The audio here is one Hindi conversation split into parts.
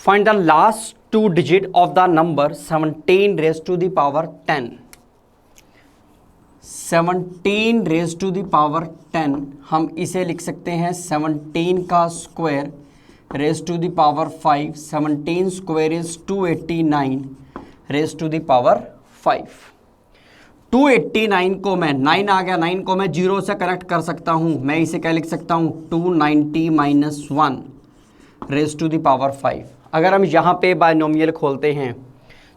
Find the last two digit of the number 17 raised to the power 10. 17 raised to the power 10 हम इसे लिख सकते हैं 17 का square raised to the power 5. 17 square is 289 raised to the power 5. 289 को मैं 9 आ गया, 9 को मैं 0 से कनेक्ट कर सकता हूँ. मैं इसे क्या लिख सकता हूँ 290 minus 1 raise to the power 5. अगर हम यहाँ पे बायनोमियल खोलते हैं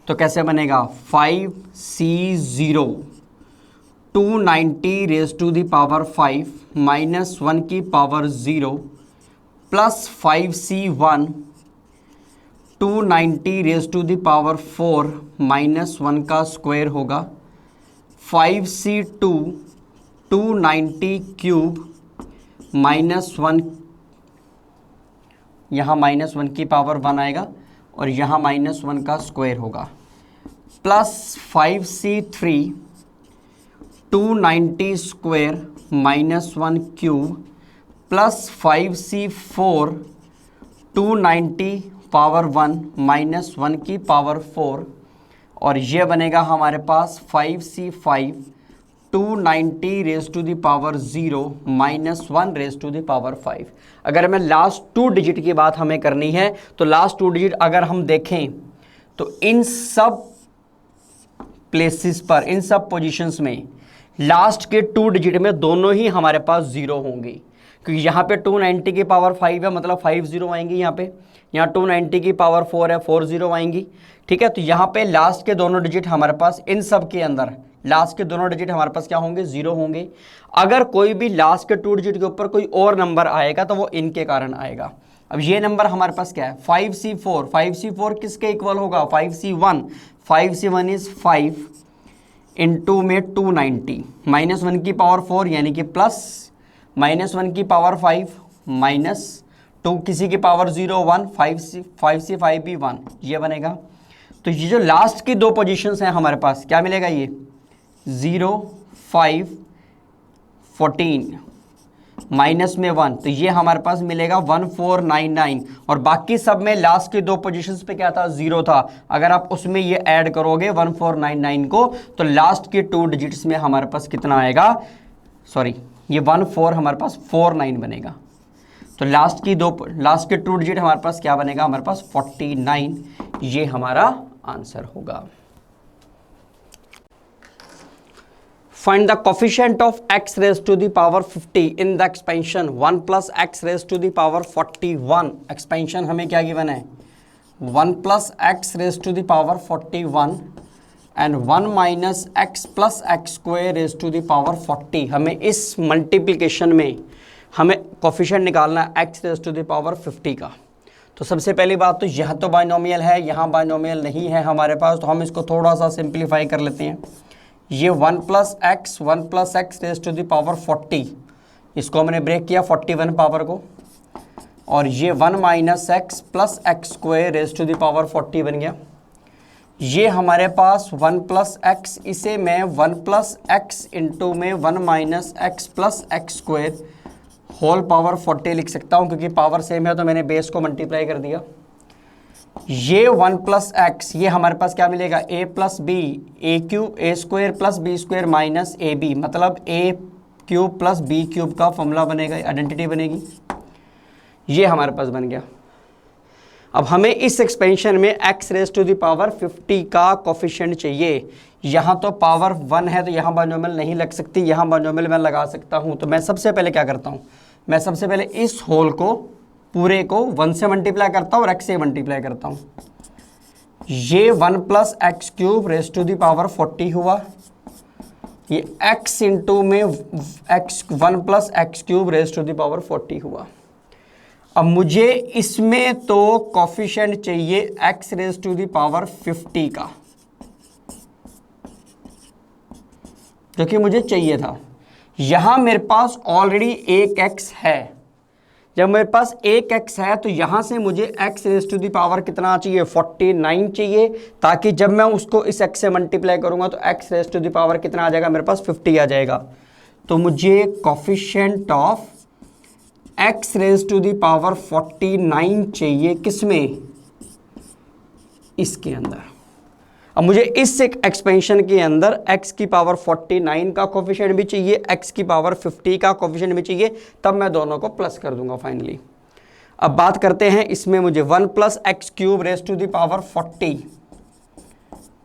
तो कैसे बनेगा 5C0 290 raise to the power 5 minus 1 की power 0 plus 5C1 290 raise to the power 4 minus 1 का स्क्वायर होगा 5C2 290 क्यूब माइनस 1, यहाँ माइनस 1 की पावर 1 आएगा और यहाँ माइनस 1 का स्क्वायर होगा plus 5C3 290 square minus 1 cube plus 5C4 290 power 1 minus 1 की पावर 4 और ये बनेगा हमारे पास 5C5 290 raise to the power 0 minus 1 raise to the power 5. अगर हमें लास्ट टू डिजिट की बात हमें करनी है तो लास्ट टू डिजिट अगर हम देखें तो इन सब प्लेसेस पर, इन सब पोजीशंस में लास्ट के टू डिजिट में दोनों ही हमारे पास 0 होंगे, क्योंकि यहाँ पे 290 की पावर 5 है मतलब 5 0 आएंगी. यहाँ 290 की पावर 4 है 4 0 आएंगी. ठीक है, तो यहाँ पे लास्ट के दोनों डिजिट हमारे पास, इन सब के अंदर लास्ट के दोनों डिजिट हमारे पास क्या होंगे 0 होंगे. अगर कोई भी लास्ट के टू डिजिट के ऊपर कोई और नंबर आएगा तो वो इनके कारण आएगा. अब ये नंबर हमारे पास क्या है 5C4. 5C4 किसके इक्वल होगा 5C1. 5C1 इज 5 इंटू में 290 माइनस 1 की पावर 4 यानी कि प्लस माइनस 1 की पावर 5 माइनस 2 किसी की पावर 0 1 5C5 भी 1, ये बनेगा. तो ये जो लास्ट की दो पोजीशंस हैं हमारे पास क्या मिलेगा ये 0 5 14 माइनस में 1, तो ये हमारे पास मिलेगा 1499 और बाकी सब में लास्ट की दो पोजीशंस पे क्या था 0 था. अगर आप उसमें ये ऐड करोगे 1499 को तो लास्ट के टू डिजिट्स में हमारे पास कितना आएगा, सॉरी ये 14 हमारे पास 49 बनेगा. तो लास्ट के टू डिजिट हमारे पास क्या बनेगा हमारे पास 49, ये हमारा आंसर होगा. Find the coefficient of x raised to the power 50 in the expansion 1 plus x raised to the power 41. Expansion हमें क्या गिवन है 1 plus x raised to the power 41 and 1 minus x plus x square raised to the power 40. हमें इस मल्टीप्लिकेशन में हमें कोफिशिएंट निकालना है x raised to the power 50 का. तो सबसे पहली बात तो यह तो बायनोमियल है, यहाँ बायनोमियल नहीं है हमारे पास, तो हम इसको थोड़ा सा सिंप्लीफाई कर लेते हैं. ये 1 plus x raise to the power 40, इसको हमने ब्रेक किया 41 पावर को, और ये 1 minus X plus X square raise to the power 40 बन गया. ये हमारे पास 1 प्लस एक्स, इसे मैं 1 प्लस एक्स इंटू में 1 minus X plus X square whole power 40 लिख सकता हूँ, क्योंकि पावर सेम है तो मैंने बेस को मल्टीप्लाई कर दिया. ये 1 प्लस एक्स, ये हमारे पास क्या मिलेगा a plus B, A cube A square plus B square minus A B, मतलब A cube plus B cube का फॉर्मूला बनेगा, आइडेंटिटी बनेगी. ये हमारे पास बन गया. अब हमें इस एक्सपेंशन में x raise to the power 50 का कोफिशिएंट चाहिए. यहाँ तो पावर 1 है तो यहाँ बायनोमियल नहीं लग सकती, यहाँ बायनोमियल मैं लगा सकता हूँ. तो मैं सबसे पहले क्या करता हूँ, मैं सबसे पहले इस होल को पूरे को 1 से मल्टीप्लाई करता हूँ और x से मल्टीप्लाई करता हूँ. ये 1 plus x cube raise to the power 40 हुआ, ये x इंटू में 1 plus x cube raise to the power 40 हुआ. अब मुझे इसमें तो कोफिशिएंट चाहिए x raise to the power 50 का, जो कि मुझे चाहिए था. यहाँ मेरे पास ऑलरेडी एक x है. जब मेरे पास एक x है तो यहाँ से मुझे x raise to the power कितना चाहिए 49 चाहिए, ताकि जब मैं उसको इस x से मल्टीप्लाई करूँगा तो x raise to the power कितना आ जाएगा मेरे पास 50 आ जाएगा. तो मुझे coefficient of x raise to the power 49 चाहिए, किसमें इसके अंदर। अब मुझे इस एक एक्सपेंशन के अंदर x की पावर 49 का कोफिशिएंट भी चाहिए, x की पावर 50 का कोफिशिएंट भी चाहिए, तब मैं दोनों को प्लस कर दूंगा फाइनली। अब बात करते हैं इसमें मुझे 1 plus x cube raise to the power 40।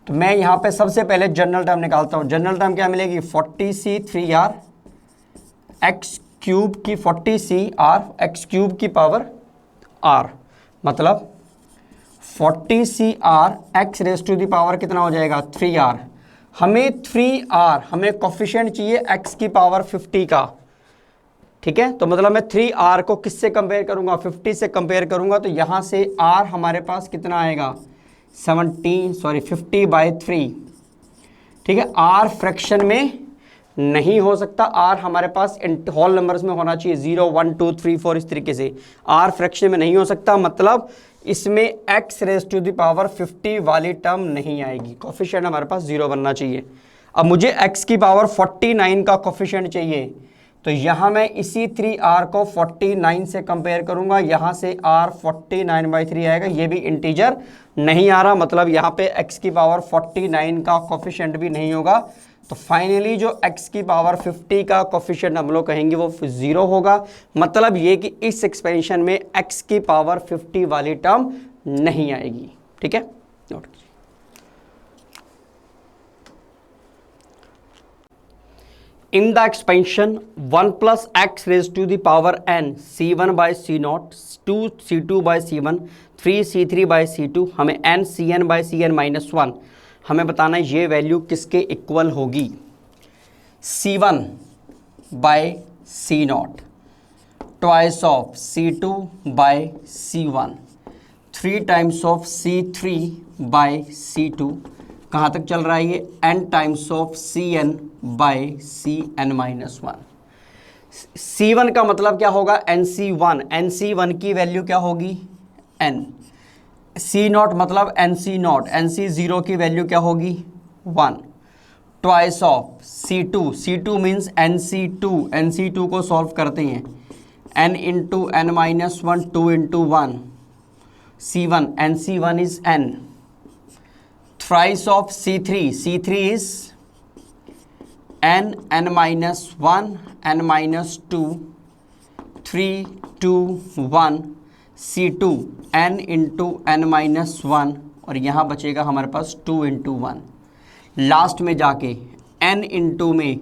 तो मैं यहाँ पे सबसे पहले जनरल टर्म निकालता हूँ। जनरल टर्म क्या मिलेगी? 40c 3r एक्स क्यूब की 40c r एक्स क्यूब की पावर r, मतलब 40c r X raise to the power कितना हो जाएगा? 3r। हमें 3r, हमें कोफिशिएंट चाहिए x की पावर 50 का, ठीक है। तो मतलब मैं 3r को किससे कंपेयर करूंगा? 50 से कंपेयर करूंगा। तो यहां से r हमारे पास कितना आएगा? 50/3, ठीक है। r फ्रैक्शन में नहीं हो सकता, r हमारे पास होल नंबर्स में होना चाहिए, 0 1 2 3 4 इस तरीके से। r फ्रैक्शन में नहीं हो सकता, मतलब इसमें x raise to the power 50 वाली टर्म नहीं आएगी, कोफिशिएंट हमारे पास 0 बनना चाहिए। अब मुझे x की पावर 49 का कोफिशिएंट चाहिए, तो यहाँ मैं इसी 3r को 49 से कंपेयर करूंगा। यहाँ से r 49/3 आएगा, ये भी इंटीजर नहीं आ रहा, मतलब यहाँ पे x की पावर 49 का कोफिशिएंट भी नहीं होगा। तो फाइनली जो x की पावर 50 का कोफिशिएंट हम लोग कहेंगे वो 0 होगा। मतलब ये कि इस एक्सपेंशन में x की पावर 50 वाली टर्म नहीं आएगी, ठीक है। नोट कीजिए। In the expansion 1 plus x raised to the power n c1 by c0 2 c2 by c1 3 c3 by c2, हमें n cn by cn minus 1 हमें बताना है ये वैल्यू किसके इक्वल होगी? c1 by c0 twice of c2 by c1 3 times of c3 by c2, कहाँ तक चल रहा है ये? n times of cn by cn minus 1। c1 का मतलब क्या होगा? nc1, nc1 की वैल्यू क्या होगी? n। c0 मतलब nc0, nc0 की वैल्यू क्या होगी? 1। Twice of c2, c2 means nc2, nc2 को सॉल्व करते हैं, n into n minus 1, 2 into 1 c1, nc1 is n। Thrice of C3, C3 is n minus 1, n minus 2, 3, 2, 1, C2, n into n minus 1, और यहाँ बचेगा हमारे पास 2 इंटू 1। लास्ट में जाके n इंटू में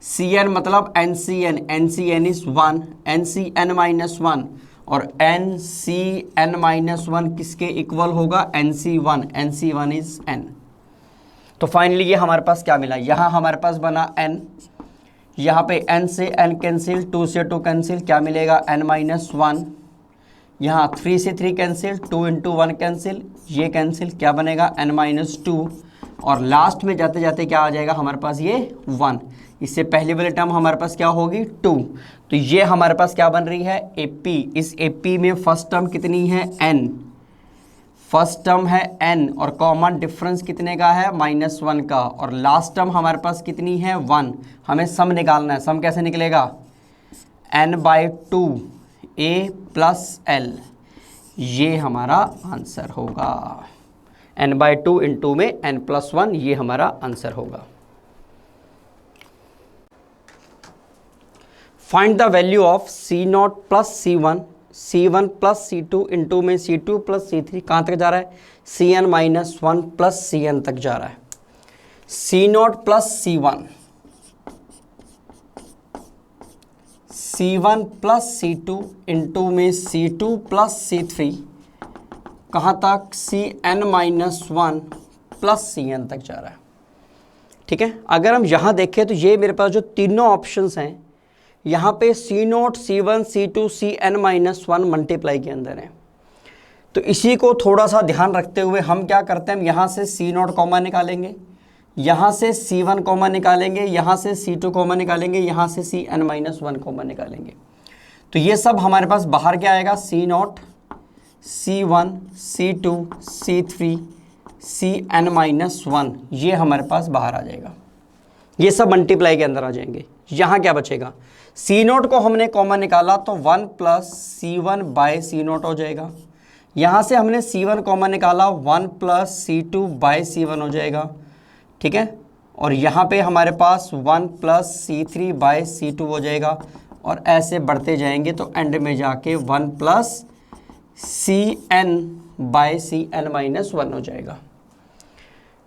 Cn मतलब NCn, NCn is 1, NCn minus 1, और NCn माइनस 1 किसके इक्वल होगा? NC1, NC1 is n। तो फाइनली ये हमारे पास क्या मिला? यहाँ हमारे पास बना n, यहाँ पे n से n कैंसिल, 2 से 2 कैंसिल, क्या मिलेगा? n minus 1। यहाँ 3 से 3 कैंसिल, 2 इंटू 1 कैंसिल, ये कैंसिल, क्या बनेगा? n माइनस 2, और लास्ट में जाते जाते क्या आ जाएगा हमारे पास? ये 1। इससे पहले वाली टर्म हमारे पास क्या होगी? 2। तो ये हमारे पास क्या बन रही है? AP। इस AP में फर्स्ट टर्म कितनी है? n। फर्स्ट टर्म है n, और कॉमन डिफरेंस कितने का है? -1 का, और लास्ट टर्म हमारे पास कितनी है? 1। हमें सम निकालना है। सम कैसे निकलेगा? n/2 a प्लस l, ये हमारा आंसर होगा। n/2 इंटू में n+1, ये हमारा आंसर होगा। Find the value of C0 plus C1, C1 plus C2 into में C2 प्लस C3, कहाँ तक जा रहा है? Cn माइनस 1 प्लस Cn तक जा रहा है। C0 plus C1, C1 plus C2 into में C2 प्लस C3, कहाँ तक? Cn माइनस 1 प्लस Cn तक जा रहा है, ठीक है। अगर हम यहाँ देखें तो ये मेरे पास जो तीनों ऑप्शंस हैं, यहाँ पे C0, C1, C2, Cn minus 1 multiply के अंदर है। तो इसी को थोड़ा सा ध्यान रखते हुए हम क्या करते हैं? हम यहाँ से C0 कॉमन निकालेंगे, यहाँ से C1 कॉमन निकालेंगे, यहाँ से C2 कॉमन निकालेंगे, यहाँ से Cn माइनस 1 कॉमन निकालेंगे। तो ये सब हमारे पास बाहर क्या आएगा? C0, C1, C2, C3, Cn minus 1, ये हमारे पास बाहर आ जाएगा। ये सब मल्टीप्लाई के अंदर आ जाएंगे। यहाँ क्या बचेगा? C0 को हमने कॉमन निकाला तो 1 प्लस C1 बाय C0 हो जाएगा। यहाँ से हमने C1 कॉमन निकाला, 1 प्लस C2 बाई C1 हो जाएगा, ठीक है। और यहाँ पे हमारे पास 1 प्लस C3 बाई C2 हो जाएगा, और ऐसे बढ़ते जाएंगे तो एंड में जाके 1 plus Cn by Cn minus 1 हो जाएगा,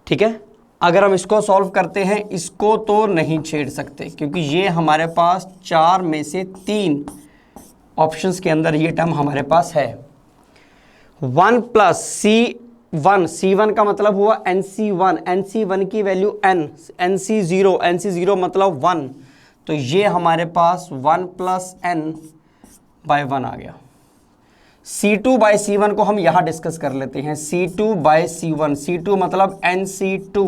ठीक है। अगर हम इसको सॉल्व करते हैं, इसको तो नहीं छेड़ सकते क्योंकि ये हमारे पास 4 में से 3 ऑप्शंस के अंदर ये टर्म हमारे पास है। 1 प्लस C1 का मतलब हुआ NC1 की वैल्यू n, NC0 मतलब 1, तो ये हमारे पास 1 प्लस n बाय 1 आ गया। C2 बाई C1 को हम यहाँ डिस्कस कर लेते हैं। C2 बाई C1, C2 मतलब NC2,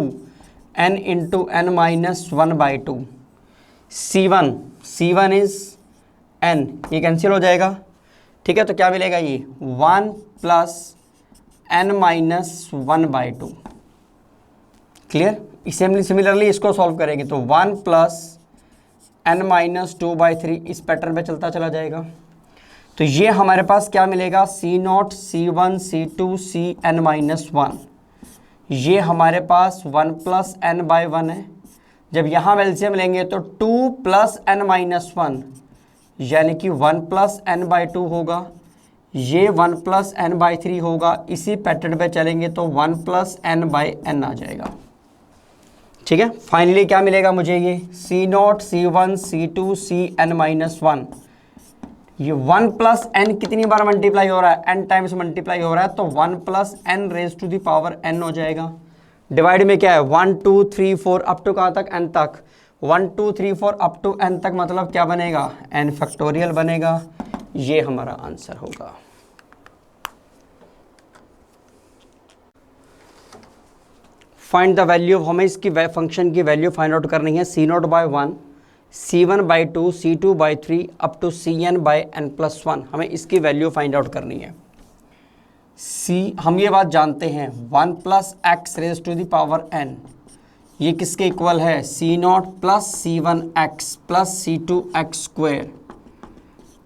n into n minus 1 by 2। C1 is n, ये कैंसिल हो जाएगा, ठीक है। तो क्या मिलेगा, ये 1 plus n minus 1 by 2। Clear. इसे सिमिलरली इसको सॉल्व करेंगे तो 1 प्लस n माइनस 2 बाई 3 इस पैटर्न पे चलता चला जाएगा। तो ये हमारे पास क्या मिलेगा, C0, C1, C2, Cn minus 1। ये हमारे पास 1 प्लस n बाई 1 है। जब यहाँ एलसीएम लेंगे तो 2 प्लस n माइनस 1 यानी कि 1 प्लस n बाई 2 होगा। ये 1 प्लस n बाई 3 होगा। इसी पैटर्न पे चलेंगे तो 1 प्लस n बाई n आ जाएगा, ठीक है। फाइनली क्या मिलेगा मुझे, ये C0, C1, C2, Cn minus 1। ये 1 प्लस n कितनी बार मल्टीप्लाई हो रहा है, n टाइम्स मल्टीप्लाई हो रहा है, तो 1 plus n raise to the power n हो जाएगा। डिवाइड में क्या है, 1 2 3 4 अप टू कहाँ तक, n तक। 1 2 3 4 अप टू n तक मतलब क्या बनेगा, n फैक्टोरियल बनेगा। ये हमारा आंसर होगा। फाइंड द वैल्यू ऑफ, हमें इसकी फंक्शन की वैल्यू फाइंड आउट करनी है। C0 by 1, C1 by 2, C2 by 3 up to Cn by n plus 1, हमें इसकी वैल्यू फाइंड आउट करनी है। हम ये बात जानते हैं 1 plus x raise to the power n, ये किसके इक्वल है, C0 plus C1 x plus C2 x square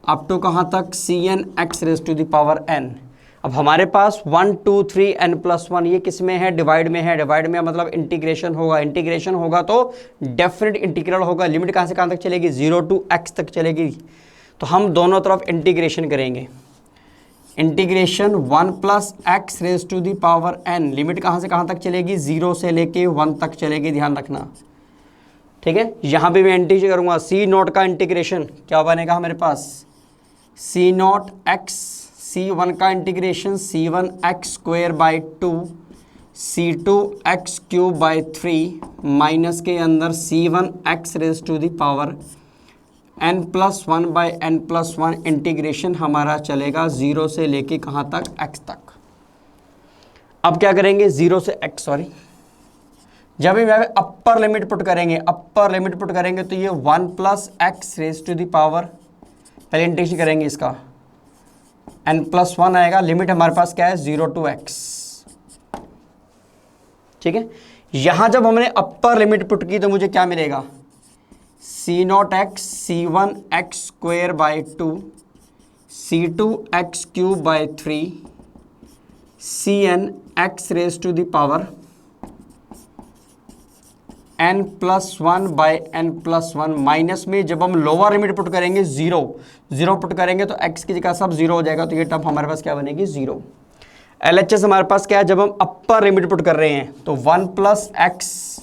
up to कहाँ तक, Cn x raise to the power n। अब हमारे पास 1 2 3 n प्लस 1 ये किस में है, डिवाइड में है। डिवाइड में मतलब इंटीग्रेशन होगा, इंटीग्रेशन होगा तो डेफिनेट इंटीग्रल होगा। लिमिट कहाँ से कहाँ तक चलेगी, 0 टू x तक चलेगी। तो हम दोनों तरफ इंटीग्रेशन करेंगे। Integration 1 plus x raise to the power n, limit कहाँ से कहाँ तक चलेगी, 0 से लेके 1 तक चलेगी, ध्यान रखना, ठीक है। यहाँ पे मैं इंटीग्रेट करूँगा, C0 का इंटीग्रेशन क्या बनेगा हमारे पास, C0 x, C1 का integration C1 x square by 2, C2 x cube by 3 minus के अंदर C1 x raise to the power n plus 1 by n plus 1। Integration हमारा चलेगा 0 से लेके कहाँ तक, x तक। अब क्या करेंगे, 0 से x, सॉरी, जब भी अपर लिमिट पुट करेंगे तो ये 1 plus x raise to the power, पहले इंटीग्रेशन करेंगे इसका, n प्लस 1 आएगा। लिमिट हमारे पास क्या है, 0 टू x, ठीक है। यहां जब हमने अपर लिमिट पुट की तो मुझे क्या मिलेगा, C0 x C1 x square by 2, C2 x cube by 3, Cn x raise to the power n plus 1 by n plus 1। Minus में जब हम लोअर लिमिट पुट करेंगे 0 पुट करेंगे तो x की जगह सब 0 हो जाएगा, तो ये टर्म हमारे पास क्या बनेगी, 0। LHS हमारे पास क्या है, जब हम अपर लिमिट पुट कर रहे हैं तो 1 plus x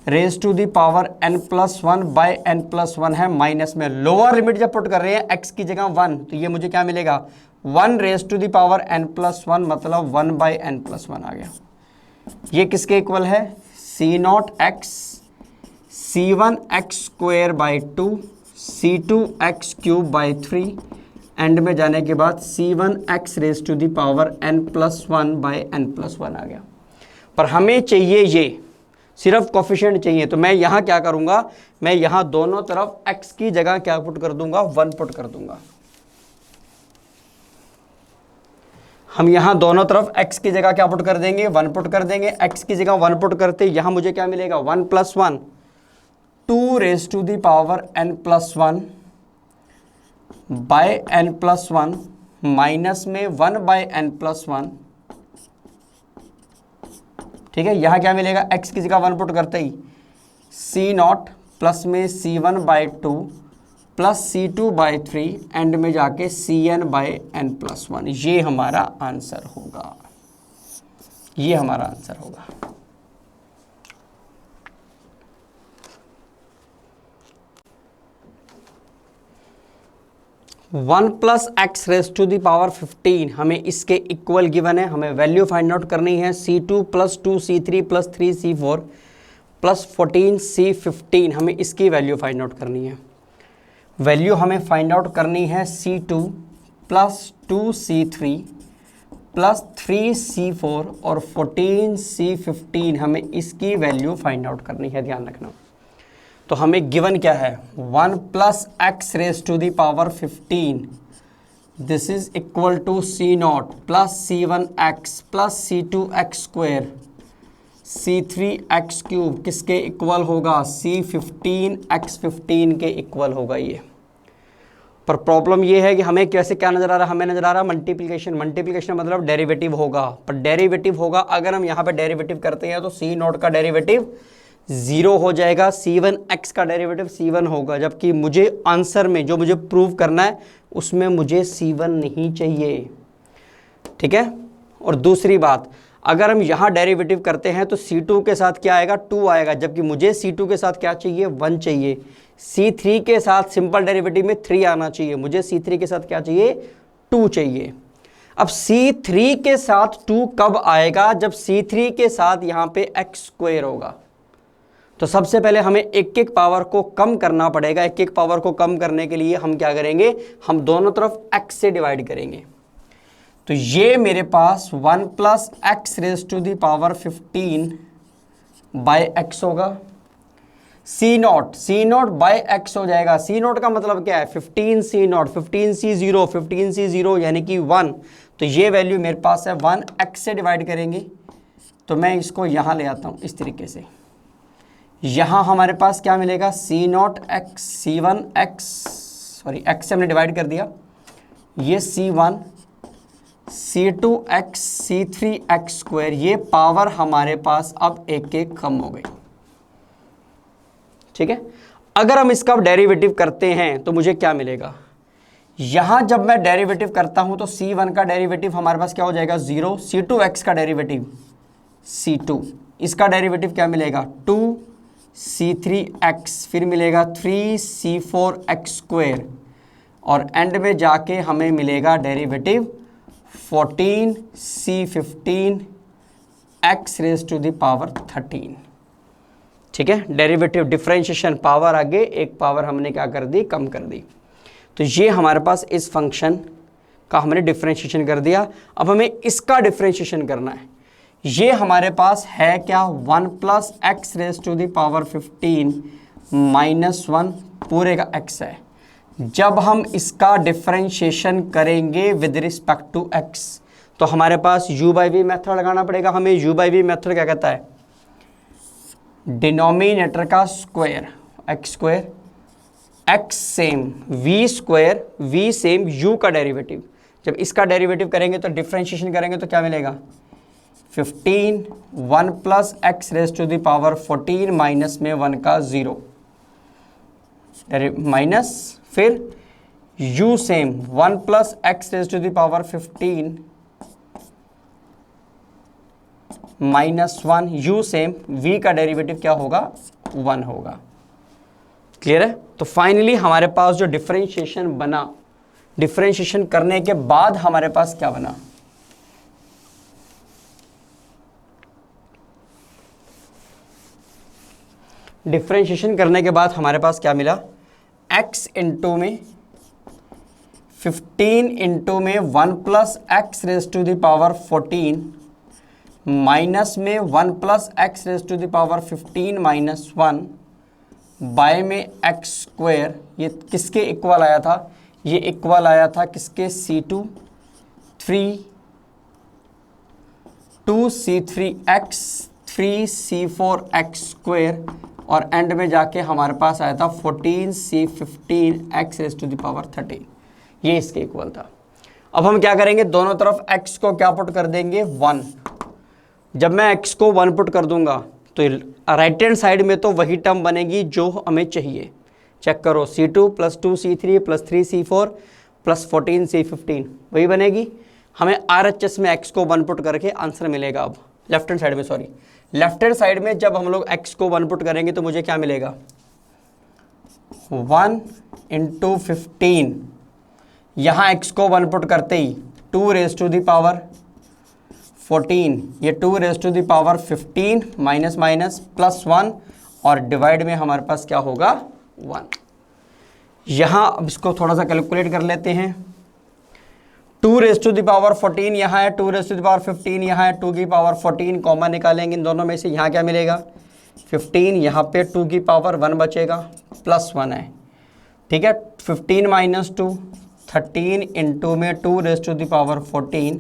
raise to the power n plus 1 by n plus 1 है। माइनस में लोअर लिमिट जब पुट कर रहे हैं x की जगह 1, तो ये मुझे क्या मिलेगा, 1 raise to the power n plus 1 मतलब 1 बाई n प्लस 1 आ गया। ये किसके इक्वल है, C0 x C1 x square by 2, C2 x cube by 3, end में जाने के बाद C1 x raise to the power n plus 1 by n plus 1 आ गया। पर हमें चाहिए ये सिर्फ कोफिशिएंट चाहिए, तो मैं यहाँ क्या करूँगा, मैं यहाँ दोनों तरफ x की जगह क्या पुट कर दूंगा, 1 पुट कर दूंगा। हम यहाँ दोनों तरफ x की जगह क्या पुट कर देंगे, 1 पुट कर देंगे। x की जगह 1 पुट करते यहाँ मुझे क्या मिलेगा, 1 plus 1 2 raise to the power n plus 1 by n plus 1 minus में 1/n+1, ठीक है। यहाँ क्या मिलेगा, x की जगह 1 पुट करते ही C0 प्लस में C1/2 प्लस C2/3 एंड में जाके Cn/n+1। ये हमारा आंसर होगा, ये हमारा आंसर होगा। One plus x raise to the power 15 हमें इसके इक्वल गिवन है, हमें वैल्यू फाइंड आउट करनी है। C2 plus 2C3 plus 3C4 plus 14C15 हमें इसकी वैल्यू फाइंड आउट करनी है। वैल्यू हमें फाइंड आउट करनी है C2 plus 2C3 plus 3C4 और 14C15 हमें इसकी वैल्यू फाइंड आउट करनी है, ध्यान रखना। तो हमें गिवन क्या है, 1 plus x raise to the power 15 this is equal to C0 plus C1x plus C2x² C3x³ किसके इक्वल होगा, C15x15 के इक्वल होगा ये। पर प्रॉब्लम ये है कि हमें कैसे क्या नजर आ रहा है, हमें नजर आ रहा है मल्टीप्लिकेशन। मल्टीप्लिकेशन मतलब डेरिवेटिव होगा, पर डेरिवेटिव होगा अगर हम यहाँ पे डेरिवेटिव करते हैं तो C0 का डेरिवेटिव 0 हो जाएगा, C1x का डेरिवेटिव C1 होगा, जबकि मुझे आंसर में जो मुझे प्रूव करना है उसमें मुझे C1 नहीं चाहिए, ठीक है। और दूसरी बात, अगर हम यहाँ डेरिवेटिव करते हैं तो C2 के साथ क्या आएगा, 2 आएगा, जबकि मुझे C2 के साथ क्या चाहिए, 1 चाहिए। C3 के साथ सिंपल डेरिवेटिव में 3 आना चाहिए, मुझे C3 के साथ क्या चाहिए, 2 चाहिए। अब C3 के साथ 2 कब आएगा, जब C3 के साथ यहाँ पे x² होगा। तो सबसे पहले हमें एक एक पावर को कम करना पड़ेगा। एक एक पावर को कम करने के लिए हम क्या करेंगे, हम दोनों तरफ x से डिवाइड करेंगे। तो ये मेरे पास 1 plus x raise to the power 15 by x होगा। C0 बाय x हो जाएगा। C0 का मतलब क्या है, 15C0, 15C0, 15C0 यानी कि 1। तो ये वैल्यू मेरे पास है 1, x से डिवाइड करेंगे। तो मैं इसको यहाँ ले आता हूँ इस तरीके से। यहाँ हमारे पास क्या मिलेगा, C0x C1x, सॉरी x से हमने डिवाइड कर दिया, ये C1 C2x C3x², ये पावर हमारे पास अब एक एक कम हो गई, ठीक है। अगर हम इसका डेरिवेटिव करते हैं तो मुझे क्या मिलेगा, यहां जब मैं डेरिवेटिव करता हूं तो C1 का डेरिवेटिव हमारे पास क्या हो जाएगा, 0। C2x का डेरिवेटिव C2, इसका डेरिवेटिव क्या मिलेगा, 2C3x, फिर मिलेगा 3C4x², और एंड में जाके हमें मिलेगा derivative 14C15 x raise to the power 13, ठीक है। डेरिवेटिव डिफरेंशिएशन, पावर आगे एक पावर हमने क्या कर दी, कम कर दी। तो ये हमारे पास इस फंक्शन का हमने डिफरेंशिएशन कर दिया। अब हमें इसका डिफरेंशिएशन करना है। ये हमारे पास है क्या, 1 plus x raise to the power 15 -1 पूरे का x है। जब हम इसका डिफरेंशिएशन करेंगे विद रिस्पेक्ट टू x तो हमारे पास u/v मेथड लगाना पड़ेगा। हमें u/v मेथड क्या कहता है, डिनोमिनेटर का square x², x same v² same u का डेरिवेटिव। जब इसका डेरिवेटिव करेंगे तो डिफरेंशिएशन करेंगे तो क्या मिलेगा, 15 1 plus x raise to the power 14 minus में 1 का 0 माइनस, फिर u same 1 plus x raise to the power 15 -1, u same v का डेरिवेटिव क्या होगा, 1 होगा। क्लियर है। तो फाइनली हमारे पास जो डिफरेंशिएशन बना, डिफरेंशिएशन करने के बाद हमारे पास क्या बना, डिफरेंशिएशन करने के बाद हमारे पास क्या मिला, x इंटू में 15 इंटू में 1 plus x raise to the power 14 minus में 1 plus x raise to the power 15 -1 by में x²। ये किसके इक्वल आया था, ये इक्वल आया था किसके, C2 2C3x 3C4x² और एंड में जाके हमारे पास आया था 14C15 x raise to the power 13, ये इसके इक्वल था। अब हम क्या करेंगे, दोनों तरफ x को क्या पुट कर देंगे 1। जब मैं x को 1 पुट कर दूंगा तो राइट हैंड साइड में तो वही टर्म बनेगी जो हमें चाहिए। चेक करो, C2 + 2C3 + 3C4 + 14C15 वही बनेगी। हमें RHS में x को 1 पुट करके आंसर मिलेगा। अब लेफ्ट हैंड साइड में, सॉरी लेफ्ट हैंड साइड में जब हम लोग x को 1 पुट करेंगे तो मुझे क्या मिलेगा, 1 × 15। यहाँ x को 1 पुट करते ही 2⁻⁴ ये 2⁻15 माइनस माइनस +1 और डिवाइड में हमारे पास क्या होगा 1। यहाँ अब इसको थोड़ा सा कैलकुलेट कर लेते हैं। 2⁻14 यहाँ है, 2⁻15 यहाँ है, 2⁻14 कॉमन निकालेंगे इन दोनों में से, यहाँ क्या मिलेगा 15, यहाँ पे 2⁻1 बचेगा +1 है। ठीक है, 15 - 2 13 इंटू में 2⁻14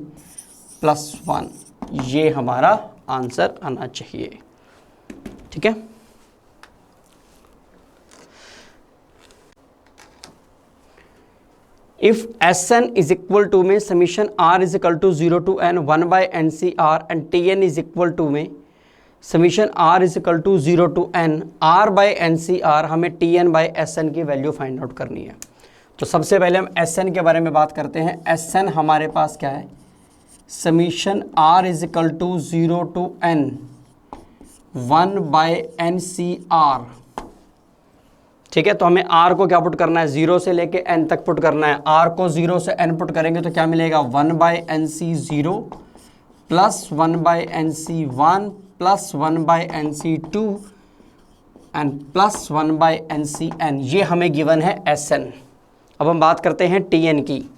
+1, ये हमारा आंसर आना चाहिए। ठीक है, if Sn is equal to में summation R is equal to 0 to n 1/NCR and Tn is equal to में summation R is equal to 0 to n R/NCR, हमें Tn/Sn की वैल्यू फाइंड आउट करनी है। तो सबसे पहले हम Sn के बारे में बात करते हैं। Sn हमारे पास क्या है, summation R is equal to 0 to n 1/NCR। ठीक है, तो हमें R को क्या पुट करना है, 0 से लेके n तक पुट करना है। R को 0 से n पुट करेंगे तो क्या मिलेगा 1/NC0 + 1/NC1 + 1/NC2 and + 1/NCn, ये हमें गिवन है Sn। अब हम बात करते हैं Tn की।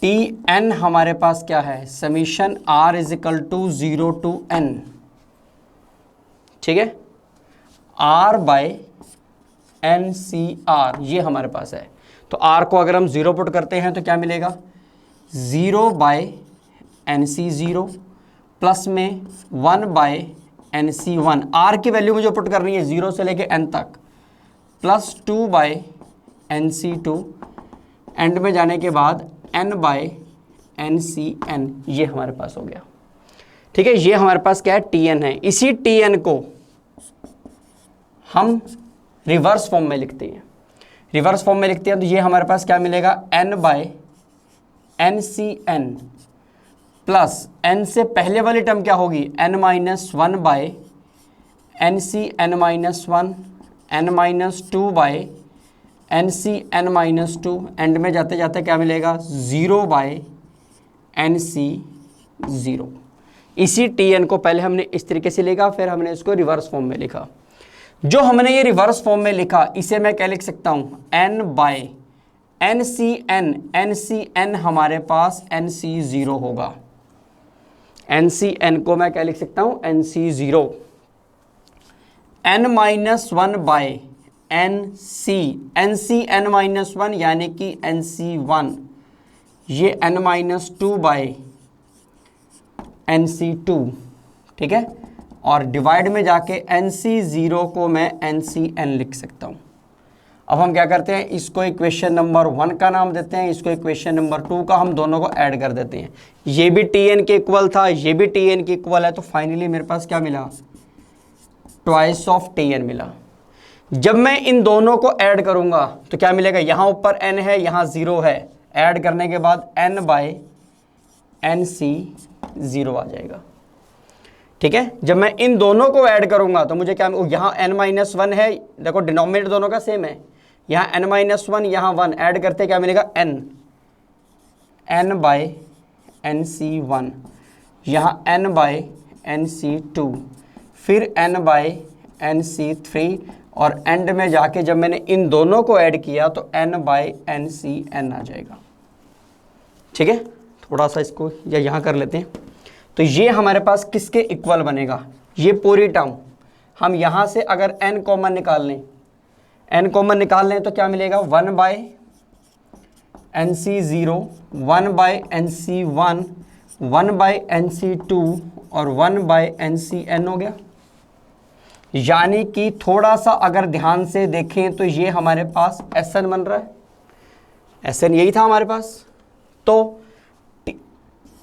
Tn हमारे पास क्या है, summation R is equal to 0 to n। ठीक है, R/NCR ये हमारे पास है। तो R को अगर हम 0 पुट करते हैं तो क्या मिलेगा 0/NC0 प्लस में 1/NC1। R की वैल्यू मुझे पुट करनी है 0 से लेके n तक, प्लस 2/NC2 एंड में जाने के बाद n/NCn, ये हमारे पास हो गया। ठीक है, ये हमारे पास क्या है Tn है। इसी Tn को हम रिवर्स फॉर्म में लिखते हैं। रिवर्स फॉर्म में लिखते हैं तो ये हमारे पास क्या मिलेगा n/NCn प्लस n से पहले वाली टर्म क्या होगी n-1/NCn-1 n-2/NCn-2 एंड में जाते जाते क्या मिलेगा 0/NC0। इसी Tn को पहले हमने इस तरीके से लिखा, फिर हमने इसको रिवर्स फॉर्म में लिखा। जो हमने ये रिवर्स फॉर्म में लिखा इसे मैं क्या लिख सकता हूं n/NCn। NCn हमारे पास NC0 होगा। NCn को मैं क्या लिख सकता हूं NC0। n-1/NC NCn-1 यानी कि NC1, ये n-2/NC2। ठीक है, और डिवाइड में जाके NC0 को मैं NCn लिख सकता हूं। अब हम क्या करते हैं, इसको इक्वेशन नंबर 1 का नाम देते हैं, इसको इक्वेशन नंबर 2 का, हम दोनों को ऐड कर देते हैं। ये भी Tn के इक्वल था, ये भी Tn के इक्वल है, तो फाइनली मेरे पास क्या मिला ट्वाइस ऑफ Tn मिला। जब मैं इन दोनों को ऐड करूंगा तो क्या मिलेगा, यहां ऊपर n है यहां 0 है, ऐड करने के बाद n/NC0 आ जाएगा। ठीक है, जब मैं इन दोनों को ऐड करूंगा तो मुझे क्या, यहाँ n-1 है, देखो डिनोमिनेटर दोनों का सेम है, यहाँ n-1 यहाँ 1, ऐड करते क्या मिलेगा n/NC1, यहाँ n/NC2, फिर n/NC3 और एंड में जाके जब मैंने इन दोनों को ऐड किया तो n/NCn आ जाएगा। ठीक है, थोड़ा सा इसको या यहाँ कर लेते हैं। तो ये हमारे पास किसके इक्वल बनेगा, ये पूरी टर्म हम यहाँ से अगर n कॉमन निकाल लें, n कॉमन निकाल लें तो क्या मिलेगा 1/NC0, 1/NC1, 1/NC2 और 1/NCn हो गया। यानी कि थोड़ा सा अगर ध्यान से देखें तो ये हमारे पास Sn बन रहा है। Sn यही था हमारे पास, तो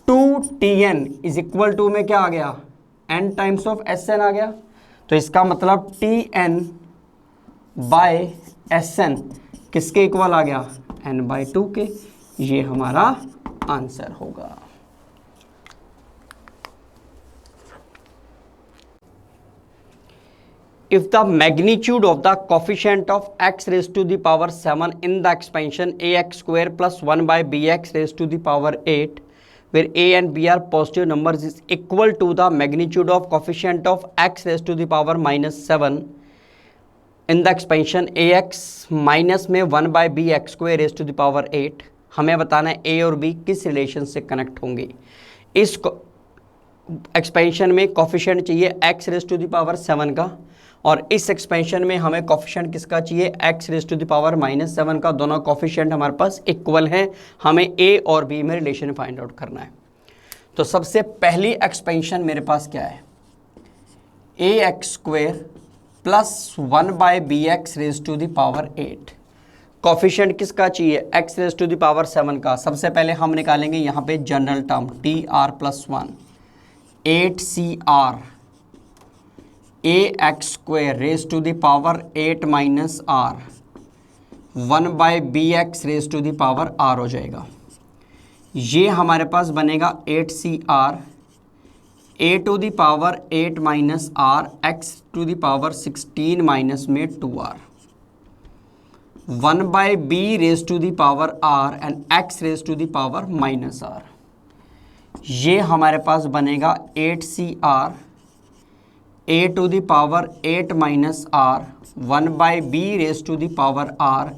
2Tn इज इक्वल टू में क्या आ गया, n टाइम्स ऑफ Sn आ गया। तो इसका मतलब Tn बाय Sn किसके इक्वल आ गया, n/2 के। ये हमारा आंसर होगा। If the magnitude of the coefficient of x raised to the power 7 in the expansion ax square plus 1 by bx raised to the power 8, where a and b are positive numbers, is equal to the magnitude of coefficient of x raised to the power minus 7 in the expansion ax minus में 1 by bx square raised to the power 8, हमें बताना है a और b किस रिलेशन से कनेक्ट होंगे। इस एक्सपेंशन में कोफिशिएंट चाहिए x raise to the power 7 का, और इस एक्सपेंशन में हमें कोफिशिएंट किसका चाहिए, x raise to the power -7 का। दोनों कोफिशिएंट हमारे पास इक्वल हैं, हमें a और b में रिलेशन फाइंड आउट करना है। तो सबसे पहली एक्सपेंशन मेरे पास क्या है, ax square plus 1 by bx raise to the power 8। Coefficient किसका चाहिए, x raise to the power 7 का। सबसे पहले हम निकालेंगे यहाँ पे general term tr plus 1, 8cr ax square raise to the power 8 minus r 1 by bx raise to the power r हो जाएगा। ये हमारे पास बनेगा 8cr a to the power 8 minus r x to the power 16 minus में 2r 1 by b raise to the power r and x raise to the power minus r। ये हमारे पास बनेगा 8cr a to the power 8 minus r 1 by b raise to the power r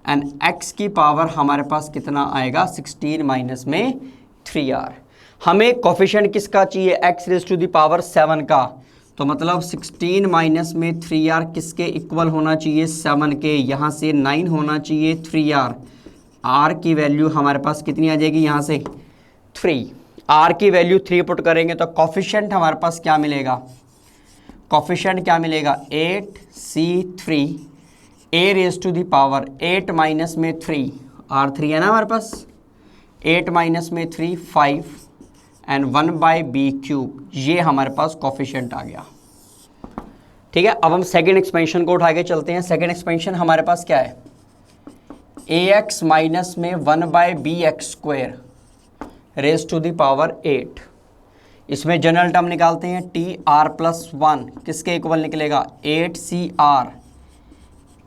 and x की पावर हमारे पास कितना आएगा, 16 माइनस में 3r। हमें कोफिशिएंट किसका चाहिए, x raise to the power 7 का। तो मतलब 16 माइनस में 3r किसके इक्वल होना चाहिए, 7 के। यहाँ से 9 होना चाहिए 3r। r की वैल्यू हमारे पास कितनी आ जाएगी, यहाँ से 3। r की वैल्यू 3 पुट करेंगे तो कोफिशिएंट हमारे पास क्या मिलेगा, कोफिशिएंट क्या मिलेगा, 8c3 a raise to the power 8 minus में 3, r3 है ना हमारे पास, 8 माइनस में 3 5 एंड 1 बाई बी क्यूब। ये हमारे पास कोफिशिएंट आ गया। ठीक है, अब हम सेकेंड एक्सपेंशन को उठा के चलते हैं। सेकेंड एक्सपेंशन हमारे पास क्या है, ax माइनस में 1 by b x square raise to the power 8। इसमें जनरल टर्म निकालते हैं, tr प्लस 1 किसके इक्वल निकलेगा, 8cr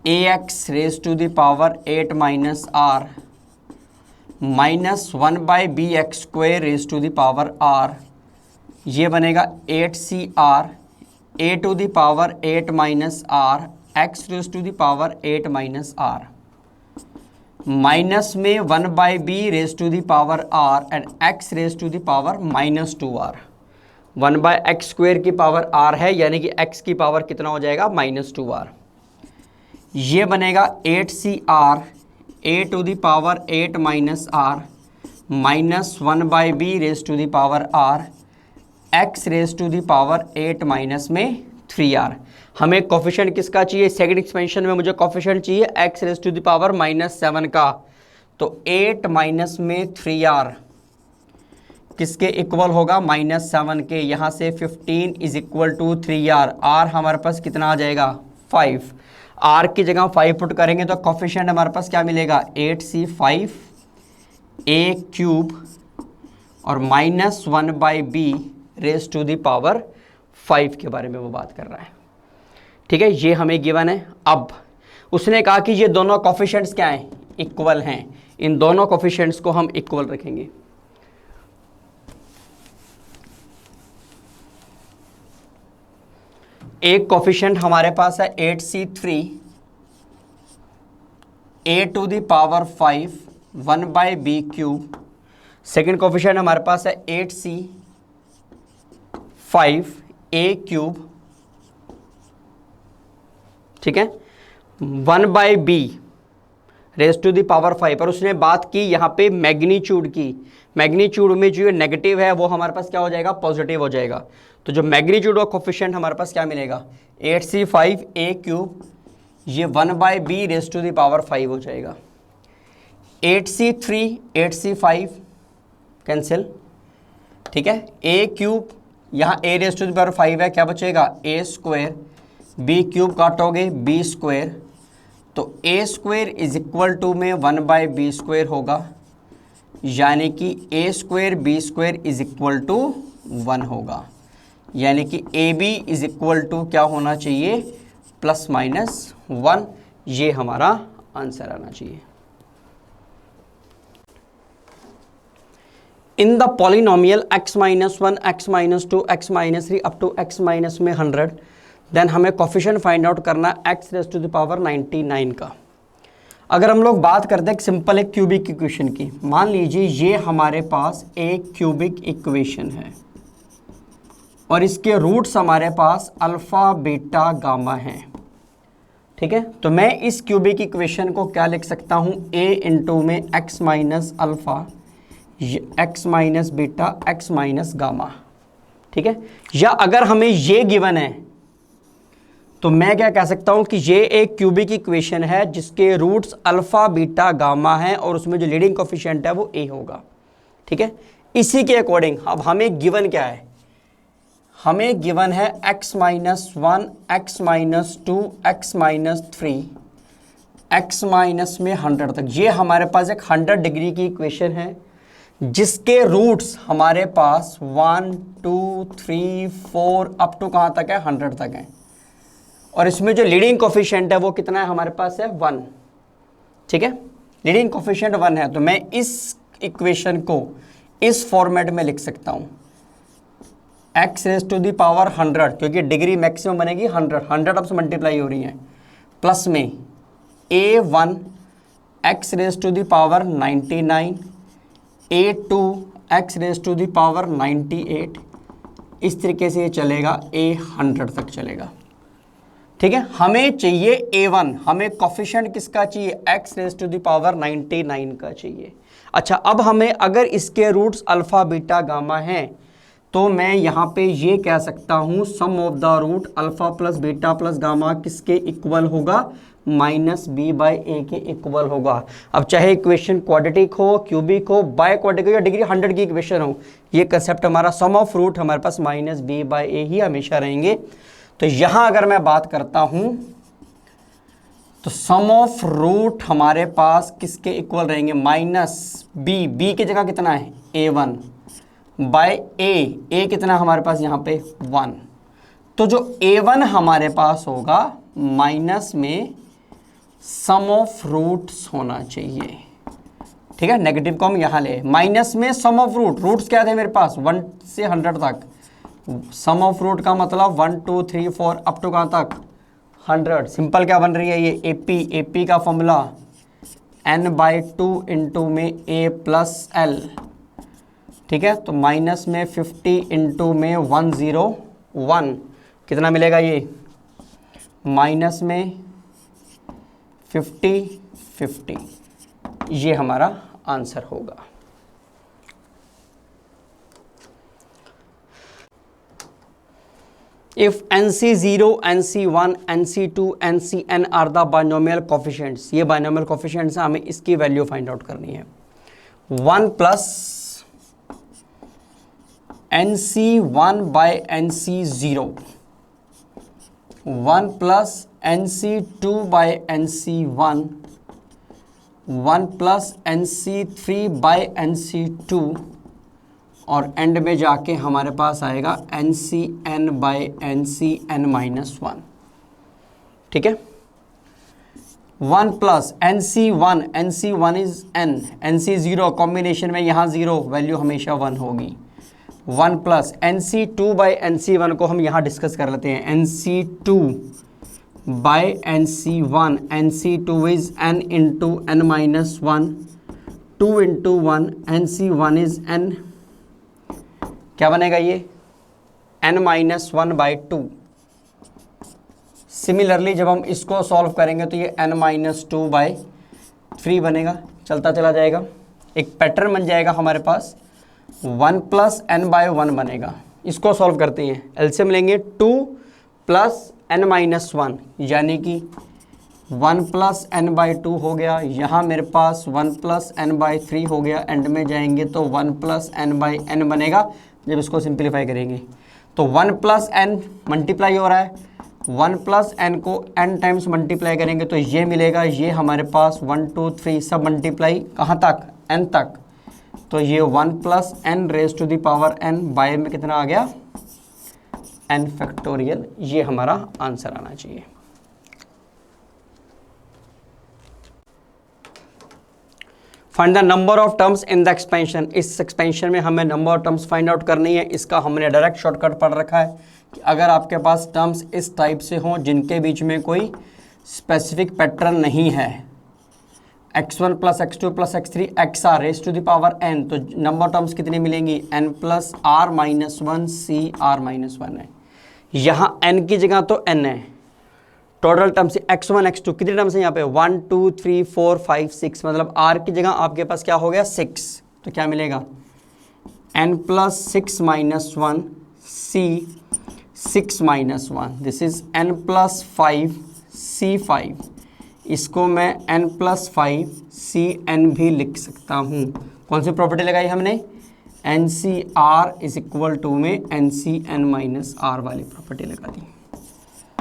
ax raise to the power 8 minus r minus 1 by b x square raise to the power r। ये बनेगा 8cr a to the power 8 minus r x raise to the power 8 minus r minus में 1 by b raise to the power r and x raise to the power minus 2r। 1 by x square की पावर r है, यानी कि x की पावर कितना हो जाएगा, माइनस 2r। ये बनेगा 8cr a to the power 8 minus r minus 1 by b raise to the power r x raise to the power 8 minus में 3r। हमें कोफिशिएंट किसका चाहिए, सेकंड एक्सपेंशन में मुझे कोफिशिएंट चाहिए x raise to the power -7 का। तो 8 माइनस में 3r किसके इक्वल होगा, -7 के। यहाँ से 15 is equal to 3r। r हमारे पास कितना आ जाएगा, 5। r की जगह 5 पुट करेंगे तो कोफिशिएंट हमारे पास क्या मिलेगा, 8c5 a क्यूब और minus 1 by b raise to the power 5 के बारे में वो बात कर रहा है। ठीक है, ये हमें गिवन है। अब उसने कहा कि ये दोनों कोफिशिएंट्स क्या हैं, इक्वल हैं। इन दोनों कोफिशिएंट्स को हम इक्वल रखेंगे। एक कोफिशिएंट हमारे पास है 8c3 a to the power 5 1 by b cube. Second coefficient हमारे पास है 8c5 a क्यूब, ठीक है, 1 by b raise to the power 5। और उसने बात की यहाँ पे मैग्नीट्यूड की। मैग्नीट्यूड में जो नेगेटिव है वो हमारे पास क्या हो जाएगा, पॉजिटिव हो जाएगा। तो जो मैग्नीट्यूड ऑफ कोफिशिएंट हमारे पास क्या मिलेगा, 8c5 a क्यूब, ये 1 by b raise to the power 5 हो जाएगा। 8c3 8c5 कैंसिल, ठीक है। ए क्यूब, यहाँ a raise to the power 5 है, क्या बचेगा ए स्क्वायर, बी क्यूब काटोगे बी स्क्वायर, तो a square is equal to में 1/b² होगा, यानी कि a square b square is equal to 1 होगा, यानी कि a b is equal to क्या होना चाहिए, ±1। ये हमारा आंसर आना चाहिए। In the polynomial x-1, x-2, x-3 up to x minus में 100, देन हमें कोफिशिएंट फाइंड आउट करना x⁻⁹ का। अगर हम लोग बात करते हैं सिंपल एक क्यूबिक इक्वेशन की, मान लीजिए ये हमारे पास एक क्यूबिक इक्वेशन है और इसके रूट्स हमारे पास अल्फ़ा बीटा गामा हैं, ठीक है। तो मैं इस क्यूबिक इक्वेशन को क्या लिख सकता हूँ, a इंटू में x minus alpha, x minus beta, x minus gamma, ठीक है। या अगर हमें ये गिवन है तो मैं क्या कह सकता हूं कि ये एक क्यूबिक इक्वेशन है जिसके रूट्स अल्फा बीटा गामा है और उसमें जो लीडिंग कोफिशिएंट है वो a होगा, ठीक है। इसी के अकॉर्डिंग अब हमें गिवन क्या है, हमें गिवन है x-1, x-2, x-3, x- में 100 तक। ये हमारे पास एक 100 डिग्री की इक्वेशन है जिसके रूट्स हमारे पास 1, 2, 3, 4 अप टू कहाँ तक है, 100 तक है, और इसमें जो लीडिंग कोफिशिएंट है वो कितना है, हमारे पास है 1, ठीक है। लीडिंग कोफिशिएंट 1 है, तो मैं इस इक्वेशन को इस फॉर्मेट में लिख सकता हूँ, x⁻100, क्योंकि डिग्री मैक्सिमम बनेगी 100 अब से मल्टीप्लाई हो रही है, प्लस में a1 x⁻99, a2 x⁻98, इस तरीके से ये चलेगा, a100 तक चलेगा, ठीक है। हमें चाहिए a1, हमें कोफिशिएंट किसका चाहिए, x⁻99 का चाहिए। अच्छा, अब हमें अगर इसके रूट्स अल्फा बीटा गामा हैं तो मैं यहाँ पे ये कह सकता हूँ sum of the root alpha plus beta plus gamma किसके इक्वल होगा, -b/a के इक्वल होगा। अब चाहे इक्वेशन क्वाड्रेटिक हो, क्यूबिक हो, बाय क्वाड्रेटिक हो या डिग्री 100 की इक्वेशन हो, ये कंसेप्ट हमारा सम ऑफ रूट हमारे पास -b/a ही हमेशा रहेंगे। तो यहाँ अगर मैं बात करता हूँ तो सम ऑफ रूट हमारे पास किसके इक्वल रहेंगे, -b की जगह कितना है a1 बाय a कितना हमारे पास यहाँ पे 1, तो जो a1 हमारे पास होगा माइनस में सम ऑफ रूट्स होना चाहिए, ठीक है। नेगेटिव को हम यहाँ ले, माइनस में सम ऑफ रूट्स क्या थे मेरे पास 1 से 100 तक, सम ऑफ रूट का मतलब 1, 2, 3, 4 अप टू कहाँ तक 100। सिंपल क्या बन रही है ये AP का फॉर्मूला n/2 इंटू में a प्लस l, ठीक है। तो माइनस में 50 इंटू में 101 कितना मिलेगा, ये माइनस में 50, ये हमारा आंसर होगा। If NC0, NC1, NC2, NCn are the binomial coefficients, ये बाइनोमियल कोफिशिएंट्स है, हमें इसकी वैल्यू फाइंड आउट करनी है। 1 plus NC1/NC0, 1 plus NC2/NC1, 1 plus NC3/NC2, और एंड में जाके हमारे पास आएगा NCn/NCn-1, ठीक है। 1 plus NC1 is n, NC0 combination में यहाँ 0 वैल्यू हमेशा 1 होगी। 1 प्लस NC2/NC1 को हम यहाँ डिस्कस कर लेते हैं, NC2/NC1, NC2 is n into n-1, 2 into 1, NC1 is n, क्या बनेगा ये n-1/2। सिमिलरली जब हम इसको सॉल्व करेंगे तो ये n-2/3 बनेगा, चलता चला जाएगा, एक पैटर्न बन जाएगा हमारे पास, 1 प्लस n/1 बनेगा। इसको सॉल्व करते हैं, एलसीएम लेंगे 2 प्लस n-1, यानी कि 1 प्लस एन बाई 2 हो गया, यहाँ मेरे पास 1 प्लस एन बाई 3 हो गया, एंड में जाएंगे तो 1 प्लस एन बाई एन बनेगा जब इसको सिंप्लीफाई करेंगे। तो 1 प्लस एन मल्टीप्लाई हो रहा है, 1 प्लस एन को n टाइम्स मल्टीप्लाई करेंगे तो ये मिलेगा, ये हमारे पास 1 2 3 सब मल्टीप्लाई कहाँ तक, n तक, तो ये 1 plus n raise to the power n by में कितना आ गया, n फैक्टोरियल। ये हमारा आंसर आना चाहिए। Find the number of terms in the expansion. इस एक्सपेंशन में हमें number of terms find out करनी है। इसका हमने डायरेक्ट शॉर्टकट पढ़ रखा है कि अगर आपके पास टर्म्स इस टाइप से हों जिनके बीच में कोई स्पेसिफिक पैटर्न नहीं है, x1 plus x2 plus x3 xr raise to the power n, तो नंबर टर्म्स कितनी मिलेंगी, n plus r minus 1 C r minus 1 है। यहाँ n की जगह तो n है, टोटल टर्म्स x1 x2 कितने टर्म्स हैं यहाँ पे, 1 2 3 4 5 6, मतलब r की जगह आपके पास क्या हो गया 6, तो क्या मिलेगा n plus 6 minus 1 c 6 minus 1, this is n plus 5 c 5, इसको मैं n प्लस 5 c n भी लिख सकता हूँ। कौन सी प्रॉपर्टी लगाई हमने, N C R is equal to में N C N minus R वाली प्रॉपर्टी लगा दी,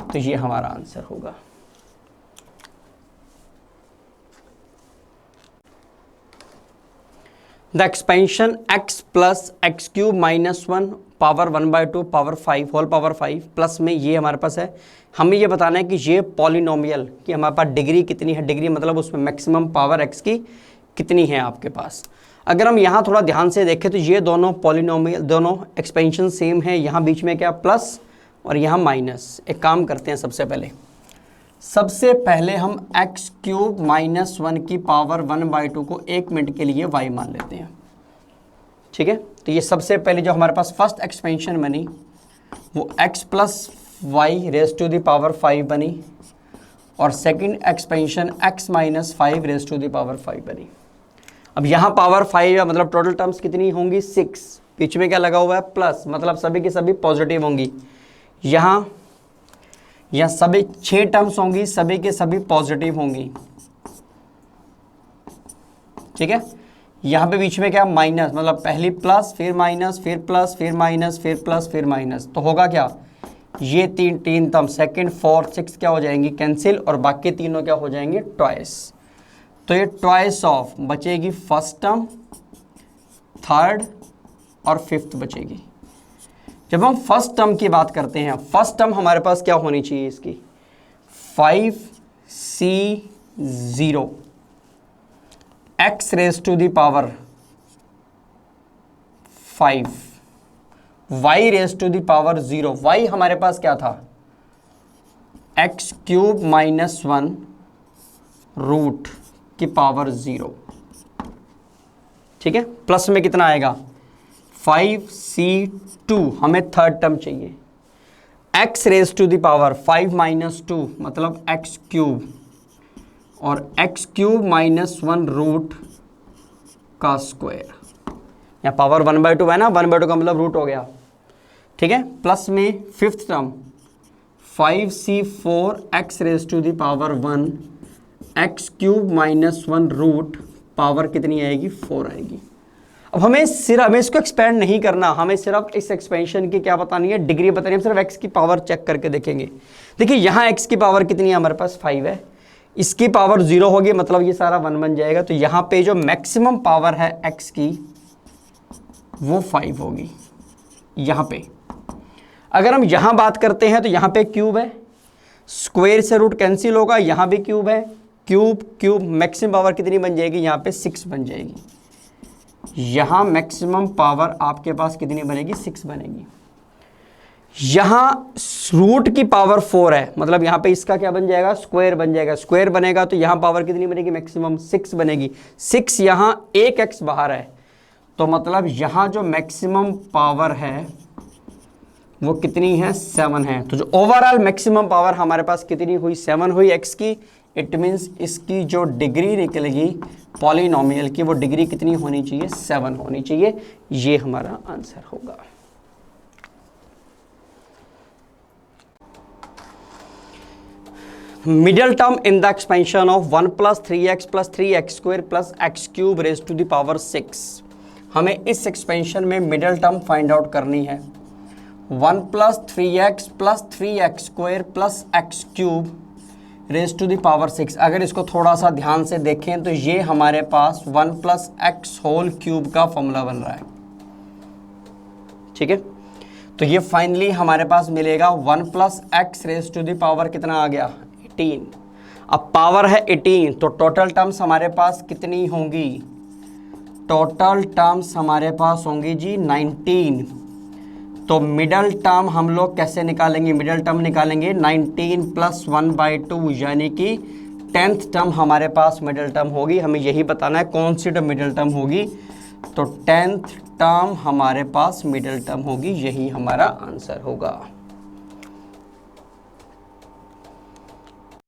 तो ये हमारा आंसर होगा। The expansion x plus x cube minus 1 power 1/2 power 5 whole power 5 plus में ये हमारे पास है। हमें ये बताना है कि ये पॉलिनोमियल की हमारे पास डिग्री कितनी है, डिग्री मतलब उसमें मैक्सिमम पावर x की कितनी है आपके पास। अगर हम यहाँ थोड़ा ध्यान से देखें तो ये दोनों पॉलिनोमियल, दोनों एक्सपेंशन सेम है, यहाँ बीच में क्या प्लस और यहाँ माइनस। एक काम करते हैं, सबसे पहले हम एक्स क्यूब माइनस 1 की पावर 1/2 को 1 मिनट के लिए y मान लेते हैं, ठीक है। तो ये सबसे पहले जो हमारे पास फर्स्ट एक्सपेंशन बनी वो x plus y raise to the power 5 बनी, और second expansion x minus 5 raise to the power 5 बनी। अब यहाँ पावर 5 है, मतलब टोटल टर्म्स कितनी होंगी 6, बीच में क्या लगा हुआ है प्लस, मतलब सभी की सभी पॉजिटिव होंगी। यहाँ सभी 6 टर्म्स होंगी, सभी के सभी पॉजिटिव होंगी, ठीक है। यहाँ पे बीच में क्या माइनस, मतलब पहली प्लस फिर माइनस फिर प्लस फिर माइनस फिर प्लस फिर माइनस, तो होगा क्या, ये तीन टर्म सेकंड फोर्थ सिक्स क्या हो जाएंगी कैंसिल, और बाकी तीनों क्या हो जाएंगे ट्वाइस। तो ये ट्वाइस ऑफ बचेगी फर्स्ट टर्म, थर्ड और फिफ्थ बचेगी। जब हम फर्स्ट टर्म की बात करते हैं, फर्स्ट टर्म हमारे पास क्या होनी चाहिए इसकी 5c0 x raise to the power 5 y raise to the power 0। y हमारे पास क्या था x क्यूब माइनस 1 रूट की पावर 0, ठीक है। प्लस में कितना आएगा 5c2, हमें थर्ड टर्म चाहिए, x raise to the power 5 minus 2 मतलब x क्यूब, और x क्यूब माइनस 1 रूट का स्क्वायर, यहाँ पावर 1/2 है ना, 1/2 का मतलब रूट हो गया, ठीक है। प्लस में fifth term 5c4 x raise to the power 1 x cube minus 1 root power कितनी आएगी 4 आएगी। अब हमें इसको एक्सपेंड नहीं करना, हमें सिर्फ इस एक्सपेंशन की क्या बतानी है, डिग्री बतानी है। हम सिर्फ x की पावर चेक करके देखेंगे। देखिए यहाँ x की पावर कितनी है हमारे पास 5 है, इसकी पावर 0 होगी, मतलब ये सारा 1 बन जाएगा। तो यहाँ पे जो मैक्सिमम पावर है x की वो 5 होगी यहाँ पे। अगर हम यहाँ बात करते हैं तो यहाँ पे क्यूब है, स्क्वायर से रूट कैंसिल होगा, यहाँ भी क्यूब है, क्यूब मैक्सिमम पावर कितनी बन जाएगी यहाँ पे 6 बन जाएगी। यहाँ मैक्सिमम पावर आपके पास कितनी बनेगी 6 बनेगी। यहाँ रूट की पावर 4 है, मतलब यहाँ पे इसका क्या बन जाएगा स्क्वायर बन जाएगा, स्क्वायर बनेगा तो यहाँ पावर कितनी बनेगी मैक्सिमम 6 बनेगी। 6 यहाँ एक x बाहर है, तो मतलब यहाँ जो मैक्सिमम पावर है वो कितनी है 7 है। तो जो ओवरऑल मैक्सिमम पावर हमारे पास कितनी हुई 7 हुई x की। इट मीन्स इसकी जो डिग्री निकलेगी पॉलिनोमियल की वो डिग्री कितनी होनी चाहिए 7 होनी चाहिए। ये हमारा आंसर होगा। Middle term in the expansion of 1 plus 3x plus 3x square plus x cube raise to the power 6। हमें इस एक्सपेंशन में मिडल टर्म फाइंड आउट करनी है। 1 plus 3x plus 3x square plus x cube raise to the power 6। अगर इसको थोड़ा सा ध्यान से देखें तो ये हमारे पास 1 प्लस एक्स होल क्यूब का फॉर्मूला बन रहा है। ठीक है, तो ये फाइनली हमारे पास मिलेगा 1 plus x raise to the power कितना आ गया 18। अब पावर है 18 तो टोटल टर्म्स हमारे पास कितनी होंगी, टोटल टर्म्स हमारे पास होंगी जी 19। तो मिडल टर्म हम लोग कैसे निकालेंगे, मिडल टर्म निकालेंगे 19 प्लस 1/2 यानी कि 10th टर्म हमारे पास मिडल टर्म होगी। हमें यही बताना है कौन सी टर्म मिडल टर्म होगी, तो 10th टर्म हमारे पास मिडल टर्म होगी, यही हमारा आंसर होगा।